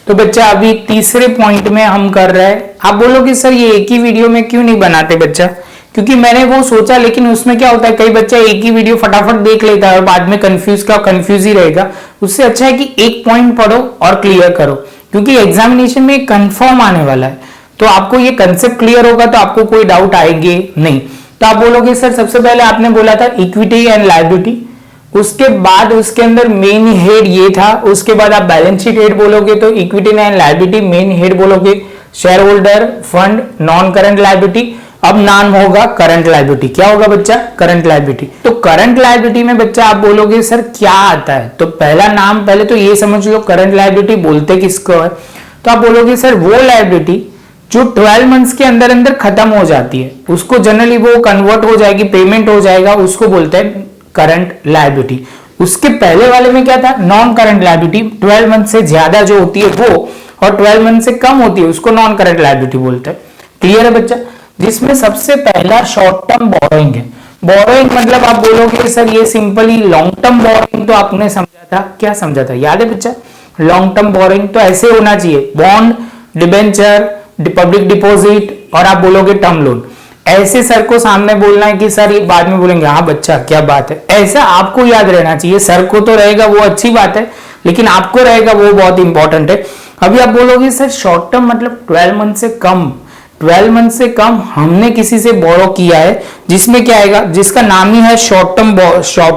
तो बच्चा अभी तीसरे पॉइंट में हम कर रहे हैं। आप बोलोगे सर ये एक ही वीडियो में क्यों नहीं बनाते बच्चा, क्योंकि मैंने वो सोचा, लेकिन उसमें क्या होता है कई बच्चा एक ही वीडियो फटाफट देख लेता है और बाद में कंफ्यूज ही रहेगा। उससे अच्छा है कि एक पॉइंट पढ़ो और क्लियर करो, क्योंकि एग्जामिनेशन में कंफर्म आने वाला है। तो आपको ये कंसेप्ट क्लियर होगा तो आपको कोई डाउट आएंगे नहीं। तो आप बोलोगे सर सबसे पहले आपने बोला था इक्विटी एंड लायबिलिटी, उसके बाद उसके अंदर मेन हेड ये था, उसके बाद आप बैलेंस शीट हेड बोलोगे तो equity and liability, main head बोलोगे share holder fund, non current liability, अब नाम होगा करंट लायबिलिटी। क्या होगा बच्चा, करंट लायबिलिटी। तो करंट लायबिलिटी में बच्चा आप बोलोगे सर क्या आता है, तो पहला नाम पहले तो ये समझ लो करंट लायबिलिटी बोलते किसको है। तो आप बोलोगे सर वो लायबिलिटी जो 12 मंथ्स के अंदर अंदर खत्म हो जाती है, उसको जनरली वो कन्वर्ट हो जाएगी, पेमेंट हो जाएगा, उसको बोलते हैं करंट लायबिलिटी। उसके पहले वाले में क्या था, नॉन करंट लायबिलिटी, 12 मंथ से ज्यादा जो होती है वो, और 12 मंथ से कम होती है उसको नॉन करंट लायबिलिटी बोलते हैं। क्लियर है बच्चा। जिसमें सबसे पहला शॉर्ट टर्म बोरोइंग है। बोरोइंग मतलब आप बोलोगे सर ये सिंपली लॉन्ग टर्म बोरोइंग, तो आपने समझा था, क्या समझा था याद है बच्चा, लॉन्ग टर्म बोरोइंग तो ऐसे होना चाहिए, बॉन्ड, डिबेंचर, पब्लिक डिपॉजिट और आप बोलोगे टर्म लोन। ऐसे सर को सामने बोलना है कि सर ये बाद में बोलेंगे हाँ बच्चा क्या बात है, ऐसा आपको याद रहना चाहिए। सर को तो रहेगा वो अच्छी बात है, लेकिन आपको रहेगा वो बहुत इंपॉर्टेंट है। अभी आप बोलोगे सर शॉर्ट टर्म मतलब 12 मंथ से कम, 12 मंथ से कम हमने किसी से बोरो किया है, जिसमें क्या आएगा, जिसका नाम ही है शॉर्ट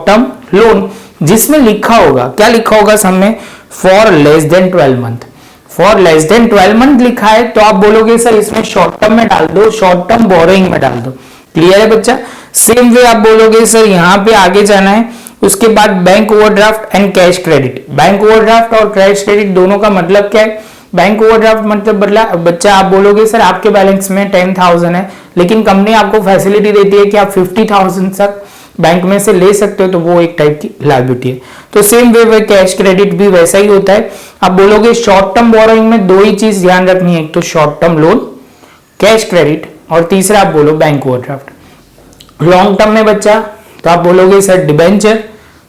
टर्म लोन, जिसमें लिखा होगा, क्या लिखा होगा सामने, for less than 12 month, for less than 12 month लिखा है, तो आप बोलोगे सर इसमें शॉर्ट टर्म में डाल दो, शॉर्ट टर्म बोरोइंग में डाल दो। क्लियर है बच्चा। सेम वे आप बोलोगे सर यहाँ पे आगे जाना है, उसके बाद bank overdraft and cash credit. Bank overdraft और कैश क्रेडिट दोनों का मतलब क्या है। बैंक ओवरड्राफ्ट मतलब बच्चा आप बोलोगे सर आपके बैलेंस में 10,000 है, लेकिन कंपनी आपको फैसिलिटी देती है कि आप 50,000 तक बैंक में से ले सकते हो, तो वो एक टाइप की लायबिलिटी है। तो सेम वे कैश क्रेडिट भी वैसा ही होता है। आप बोलोगे शॉर्ट टर्म बोरोइंग में दो ही चीज ध्यान रखनी है, एक तो short term loan, cash credit, और तीसरा आप बोलो बैंक ओवरड्राफ्ट। लॉन्ग टर्म में बच्चा तो आप बोलोगे सर डिबेंचर,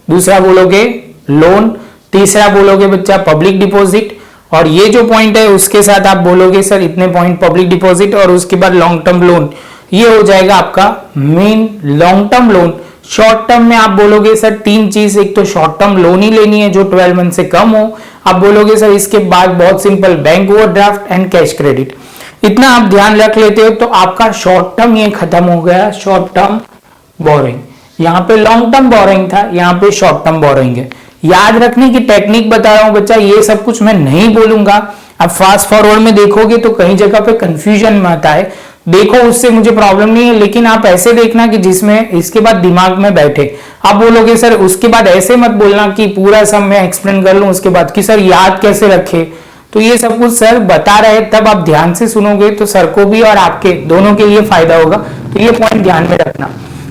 दूसरा बोलोगे लोन, तीसरा बोलोगे बच्चा पब्लिक डिपॉजिट, और ये जो पॉइंट है उसके साथ आप बोलोगे सर इतने पॉइंट पब्लिक डिपॉजिट, और उसके बाद लॉन्ग टर्म लोन। ये हो जाएगा आपका main long term loan. Short term में आप बोलोगे सर तीन चीज, एक तो शॉर्ट टर्म लोन ही लेनी है जो 12 मंथ से कम हो, आप बोलोगे सर इसके बाद बहुत simple bank overdraft and cash credit. इतना आप ध्यान रख लेते हो तो आपका शॉर्ट टर्म ये खत्म हो गया, शॉर्ट टर्म बोरोइंग। यहाँ पे लॉन्ग टर्म बोरोइंग था, यहाँ पे शॉर्ट टर्म बोरोइंग है। याद रखने की टेक्निक बता रहा हूं बच्चा, ये सब कुछ मैं नहीं बोलूंगा, आप फास्ट फॉरवर्ड में देखोगे तो कहीं जगह पे कंफ्यूजन में आता है, देखो उससे मुझे प्रॉब्लम नहीं है, लेकिन आप ऐसे देखना कि जिसमें इसके बाद दिमाग में बैठे। आप बोलोगे सर उसके बाद ऐसे मत बोलना कि पूरा सब मैं एक्सप्लेन कर लूं उसके बाद कि सर याद कैसे रखे, तो ये सब कुछ सर बता रहे तब आप ध्यान से सुनोगे तो सर को भी और आपके दोनों के लिए फायदा होगा। तो ये पॉइंट ध्यान में रखना।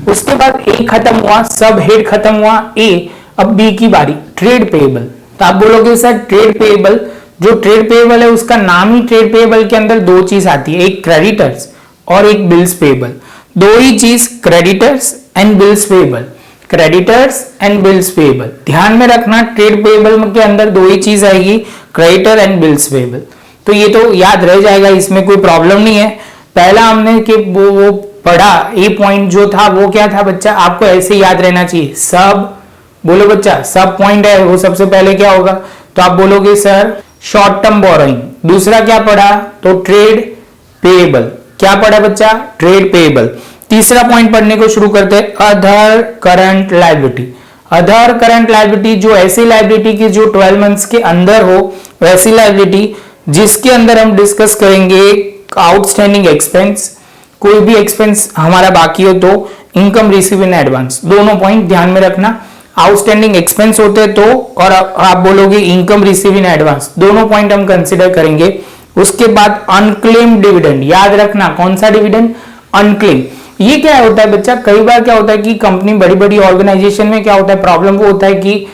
उसके बाद ए खत्म हुआ, सब हेड खत्म हुआ, ए, अब बी की बारी, ट्रेड पेएबल। तो आप बोलोगे सर ट्रेड पेएबल, जो ट्रेड पेएबल है उसका नाम ही ट्रेड पेएबल के अंदर दो चीज आती है, एक क्रेडिटर्स और एक बिल्स पेएबल। दो ही चीज, creditors and bills payable, creditors and bills payable. ध्यान में रखना ट्रेड पेएबल के अंदर दो ही चीज आएगी, क्रेडिटर एंड बिल्स पेएबल। तो ये तो याद रह जाएगा, इसमें कोई प्रॉब्लम नहीं है। पहला हमने कि वो पढ़ा, ए पॉइंट जो था वो क्या था बच्चा, आपको ऐसे याद रहना चाहिए। सब बोलो बच्चा, सब पॉइंट है वो सबसे पहले क्या होगा, तो आप बोलोगे सर शॉर्ट टर्म बोरोइंग। दूसरा क्या पढ़ा, तो ट्रेड पेएबल। क्या पढ़ा बच्चा, ट्रेड पेएबल। तीसरा पॉइंट पढ़ने को शुरू करते हैं, other current liability. Other current liability जो ऐसी लायबिलिटी की जो 12 मंथ्स के अंदर हो, वैसी लायबिलिटी जिसके अंदर हम डिस्कस करेंगे आउटस्टैंडिंग एक्सपेंस, कोई भी एक्सपेंस हमारा बाकी हो तो इनकम रिसीव इन एडवांस। दोनों पॉइंट ध्यान में रखना, आउटस्टैंडिंग एक्सपेंस होते तो और आप बोलोगे इनकम रिसीव इन एडवांस, दोनों पॉइंट हम कंसिडर करेंगे। उसके बाद अनक्लेम डिविडेंड, याद रखना कौन सा डिविडेंड, अनक्लेम। ये क्या होता है बच्चा, कई बार क्या होता है कि कंपनी बड़ी बड़ी ऑर्गेनाइजेशन में क्या होता है, प्रॉब्लम वो होता है कि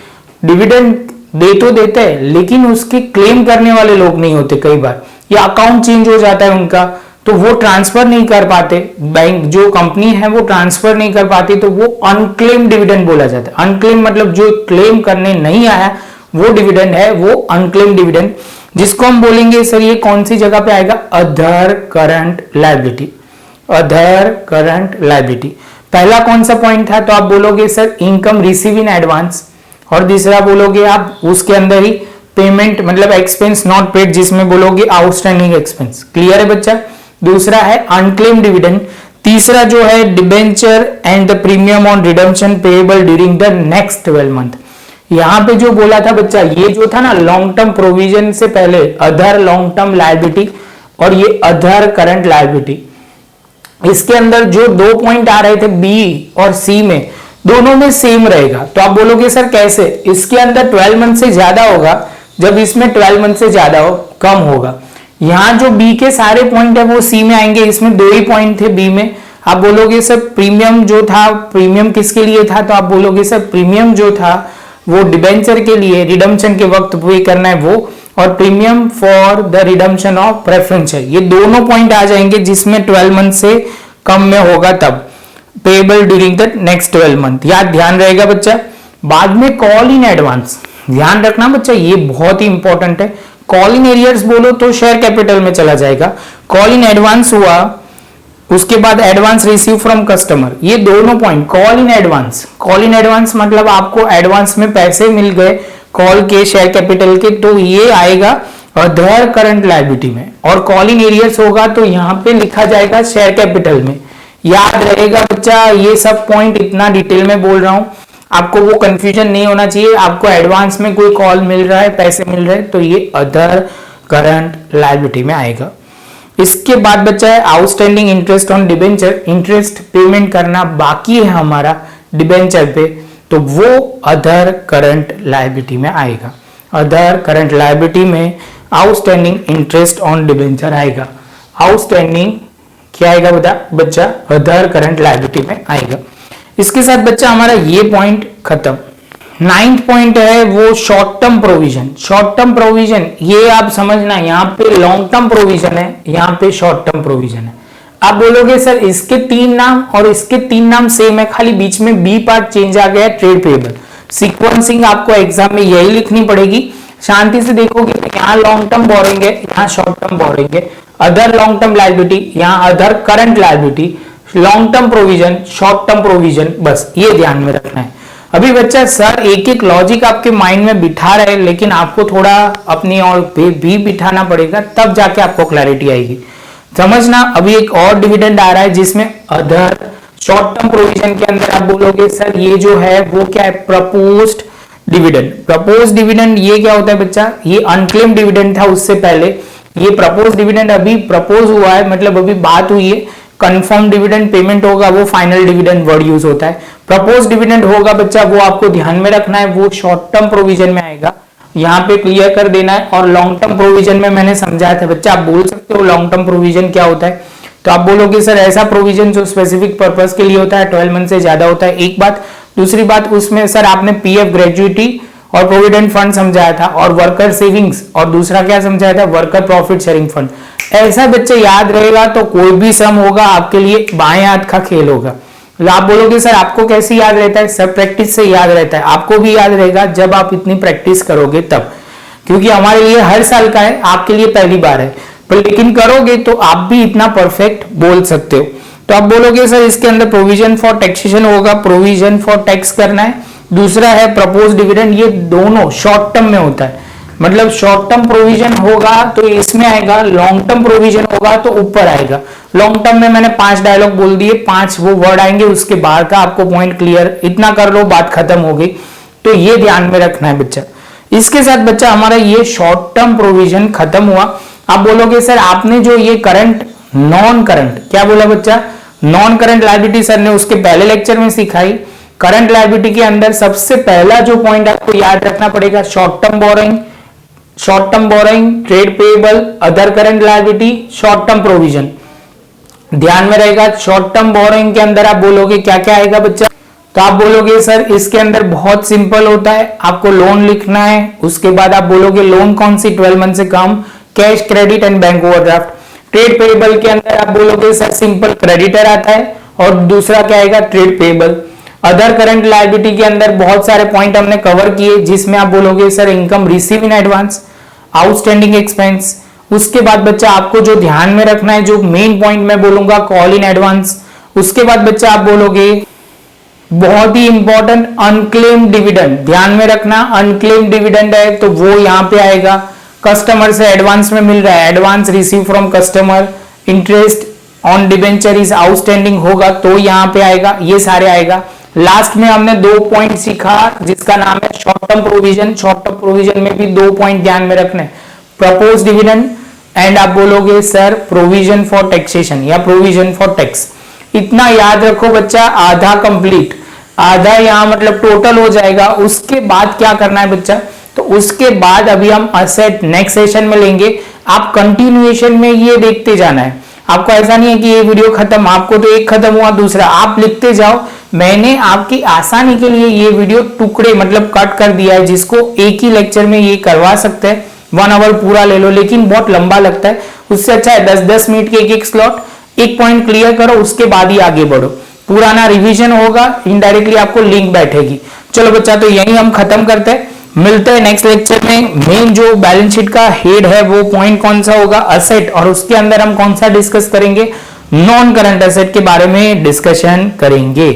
डिविडेंड दे तो देते हैं लेकिन उसके क्लेम करने वाले लोग नहीं होते कई बार, या अकाउंट चेंज हो जाता है उनका तो वो ट्रांसफर नहीं कर पाते, बैंक जो कंपनी है वो ट्रांसफर नहीं कर पाती, तो वो अनक्लेम डिविडेंड बोला जाता है। अनक्लेम मतलब जो क्लेम करने नहीं आया वो डिविडेंड है, वो अनक्लेम डिविडेंड। जिसको हम बोलेंगे सर ये कौन सी जगह पे आएगा, other current liability, other current liability. पहला कौन सा पॉइंट था, तो आप बोलोगे sir income receive in advance, और दूसरा बोलोगे आप उसके अंदर ही पेमेंट मतलब एक्सपेंस नॉट पेड, जिसमें बोलोगे आउटस्टैंडिंग एक्सपेंस। क्लियर है बच्चा। दूसरा है अनक्लेम डिविडेंड। तीसरा जो है debenture and the premium on redemption payable during the next 12 month. यहां पे जो बोला था बच्चा, ये जो था ना लॉन्ग टर्म प्रोविजन से पहले अदर लॉन्ग टर्म लायबिलिटी और ये अदर करंट लायबिलिटी, इसके अंदर जो 2 पॉइंट आ रहे थे बी और सी में, दोनों में सेम रहेगा। तो आप बोलोगे सर कैसे, इसके अंदर 12 मंथ से ज्यादा होगा, जब इसमें 12 मंथ से ज्यादा हो कम होगा। यहां जो बी के सारे पॉइंट है वो सी में आएंगे, इसमें 2 ही पॉइंट थे बी में। आप बोलोगे सर प्रीमियम जो था, प्रीमियम किसके लिए था, तो आप बोलोगे सर प्रीमियम जो था वो डिबेंचर के लिए रिडम्पशन के वक्त पे करना है वो, और premium for the redemption of preference है। ये दोनों पॉइंट आ जाएंगे जिसमें 12 मंथ से कम में होगा तब, payable during the next 12 month. याद ध्यान रहेगा बच्चा। बाद में कॉल इन एडवांस, ध्यान रखना बच्चा, ये बहुत ही इंपॉर्टेंट है। कॉल इन एरियर्स बोलो तो शेयर कैपिटल में चला जाएगा। कॉल इन एडवांस हुआ, उसके बाद एडवांस रिसीव फ्रॉम कस्टमर, ये दोनों point call in advance. Call in advance मतलब आपको एडवांस में पैसे मिल गए कॉल के शेयर कैपिटल के, तो ये आएगा अदर करंट लायबिलिटी में। और कॉल इन एरियर्स होगा तो यहां पे लिखा जाएगा शेयर कैपिटल में। याद रहेगा बच्चा, ये सब पॉइंट इतना डिटेल में बोल रहा हूं, आपको वो कंफ्यूजन नहीं होना चाहिए। आपको एडवांस में कोई कॉल मिल रहा है, पैसे मिल रहे हैं, तो ये अदर करंट लायबिलिटी में आएगा। इसके बाद बच्चा है outstanding interest on debenture, interest payment करना बाकी है हमारा डिबेंचर पे, तो वो अदर करंट लायबिलिटी में आएगा। अदर करंट लायबिलिटी में आउटस्टैंडिंग इंटरेस्ट ऑन डिबेंचर आएगा। आउटस्टैंडिंग क्या आएगा बच्चा, अदर करंट लायबिलिटी में आएगा। इसके साथ बच्चा हमारा ये पॉइंट खत्म। 9th पॉइंट है वो short term provision. Short term provision ये आप समझना, यहाँ पे लॉन्ग टर्म प्रोविजन है, यहाँ पे शॉर्ट टर्म प्रोविजन है। आप बोलोगे सर इसके 3 नाम और इसके 3 नाम सेम है, खाली बीच में बी पार्ट चेंज आ गया है, ट्रेड पेएबल। सीक्वेंसिंग आपको एग्जाम में यही लिखनी पड़ेगी। शांति से देखोगे यहाँ लॉन्ग टर्म बोरिंग है, यहाँ शॉर्ट टर्म बोरिंग है। अदर लॉन्ग टर्म लायबिलिटी, यहाँ other current liability, long term provision, short term provision, बस ये ध्यान में रखना है। अभी बच्चा सर एक एक लॉजिक आपके माइंड में बिठा रहे, लेकिन आपको थोड़ा अपनी और भी बिठाना पड़ेगा, तब जाके आपको क्लैरिटी आएगी। समझना, अभी एक और डिविडेंड आ रहा है जिसमें अदर शॉर्ट टर्म प्रोविजन के अंदर आप बोलोगे सर ये जो है वो क्या है, प्रपोज्ड डिविडेंड। प्रपोज्ड डिविडेंड ये क्या होता है बच्चा, ये अनक्लेम डिविडेंड था उससे पहले, ये प्रपोज डिविडेंड अभी प्रपोज हुआ है, मतलब अभी बात हुई है। कंफर्म डिविडेंड पेमेंट होगा वो फाइनल डिविडेंड वर्ड यूज होता है। प्रपोज डिविडेंड होगा बच्चा, वो आपको ध्यान में रखना है, वो शॉर्ट टर्म प्रोविजन में आएगा, यहाँ पे क्लियर कर देना है। और लॉन्ग टर्म प्रोविजन में मैंने समझाया था बच्चा, आप बोल सकते हो लॉन्ग टर्म प्रोविजन क्या होता है, तो आप बोलोगे सर ऐसा प्रोविजन जो स्पेसिफिक पर्पस के लिए होता है, 12 मंथ से ज्यादा होता है, एक बात। दूसरी बात, उसमें सर आपने पीएफ ग्रेजुइटी और प्रोविडेंट फंड समझाया था, और वर्कर सेविंग्स, और दूसरा क्या समझाया था, वर्कर प्रॉफिट शेयरिंग फंड। ऐसा बच्चे याद रहेगा तो कोई भी सम होगा आपके लिए बाएं हाथ का खेल होगा। आप बोलोगे सर आपको कैसे याद रहता है, सब प्रैक्टिस से याद रहता है। आपको भी याद रहेगा जब आप इतनी प्रैक्टिस करोगे तब, क्योंकि हमारे लिए हर साल का है, आपके लिए पहली बार है, पर लेकिन करोगे तो आप भी इतना परफेक्ट बोल सकते हो। तो आप बोलोगे सर इसके अंदर प्रोविजन फॉर टैक्सेशन होगा, प्रोविजन फॉर टैक्स करना है। दूसरा है प्रपोज डिविडेंड, ये दोनों शॉर्ट टर्म में होता है, मतलब शॉर्ट टर्म प्रोविजन होगा तो इसमें आएगा, लॉन्ग टर्म प्रोविजन होगा तो ऊपर आएगा। लॉन्ग टर्म में मैंने 5 डायलॉग बोल दिए, 5 वो वर्ड आएंगे, उसके बाहर का आपको पॉइंट क्लियर, इतना कर लो बात खत्म हो गई। तो ये ध्यान में रखना है बच्चा। इसके साथ बच्चा हमारा ये शॉर्ट टर्म प्रोविजन खत्म हुआ। आप बोलोगे सर आपने जो ये करंट नॉन करंट, क्या बोला बच्चा, नॉन करंट लायबिलिटी सर ने उसके पहले लेक्चर में सिखाई। करंट लायबिलिटी के अंदर सबसे पहला जो पॉइंट आपको याद रखना पड़ेगा, short term borrowing, short term borrowing, trade payable, other current liability, short term provision. ध्यान में रहेगा, शॉर्ट टर्म बोरोइंग के अंदर आप बोलोगे क्या क्या आएगा बच्चा, तो आप बोलोगे सर इसके अंदर बहुत सिंपल होता है, आपको लोन लिखना है। उसके बाद आप बोलोगे लोन कौन सी, 12 मंथ से कम, cash, credit and bank overdraft. Trade payable के अंदर आप बोलोगे सर सिंपल क्रेडिटर आता है, और दूसरा क्या आएगा, trade payable. Other current liability के अंदर बहुत सारे पॉइंट हमने कवर किए, जिसमें आप बोलोगे sir income receive in advance, outstanding expense. उसके बाद बच्चा आपको जो ध्यान में रखना है, जो मेन पॉइंट मैं बोलूंगा, कॉल इन एडवांस। उसके बाद बच्चा आप बोलोगे बहुत ही इंपॉर्टेंट अनक्लेम डिविडेंड, ध्यान में रखना अनक्लेम डिविडेंड है तो वो यहां पे आएगा। कस्टमर से एडवांस में मिल रहा है, advance receive from customer, interest on debenture is outstanding होगा तो यहां पे आएगा, ये सारे आएगा। लास्ट में हमने 2 पॉइंट सीखा जिसका नाम है short term provision. Short term provision में भी 2 पॉइंट ध्यान में रखने, प्रपोज डिविडेंड एंड आप बोलोगे सर प्रोविजन फॉर टैक्सेशन या प्रोविजन फॉर टैक्स। इतना याद रखो बच्चा, आधा कंप्लीट, आधा यहां मतलब टोटल हो जाएगा। उसके बाद क्या करना है बच्चा, तो उसके बाद अभी हम असेट नेक्स्ट सेशन में लेंगे। आप कंटिन्यूएशन में ये देखते जाना है, आपको ऐसा नहीं है कि ये वीडियो खत्म, आपको तो एक खत्म हुआ दूसरा, आप लिखते जाओ। मैंने आपकी आसानी के लिए ये वीडियो टुकड़े मतलब कट कर दिया है, जिसको एक ही लेक्चर में ये करवा सकते हैं, 1 आवर पूरा ले लो, लेकिन बहुत लंबा लगता है। उससे अच्छा है 10-10 मिनट के एक स्लॉट, एक पॉइंट क्लियर करो, उसके बाद ही आगे बढ़ो। पुराना रिवीजन होगा, इनडायरेक्टली आपको लिंक बैठेगी। चलो बच्चा, तो यही हम खत्म करते हैं, मिलते हैं नेक्स्ट लेक्चर में। मेन जो बैलेंस शीट का हेड है वो पॉइंट कौन सा होगा, असेट, और उसके अंदर हम कौन सा डिस्कस करेंगे, नॉन करंट असेट के बारे में डिस्कशन करेंगे।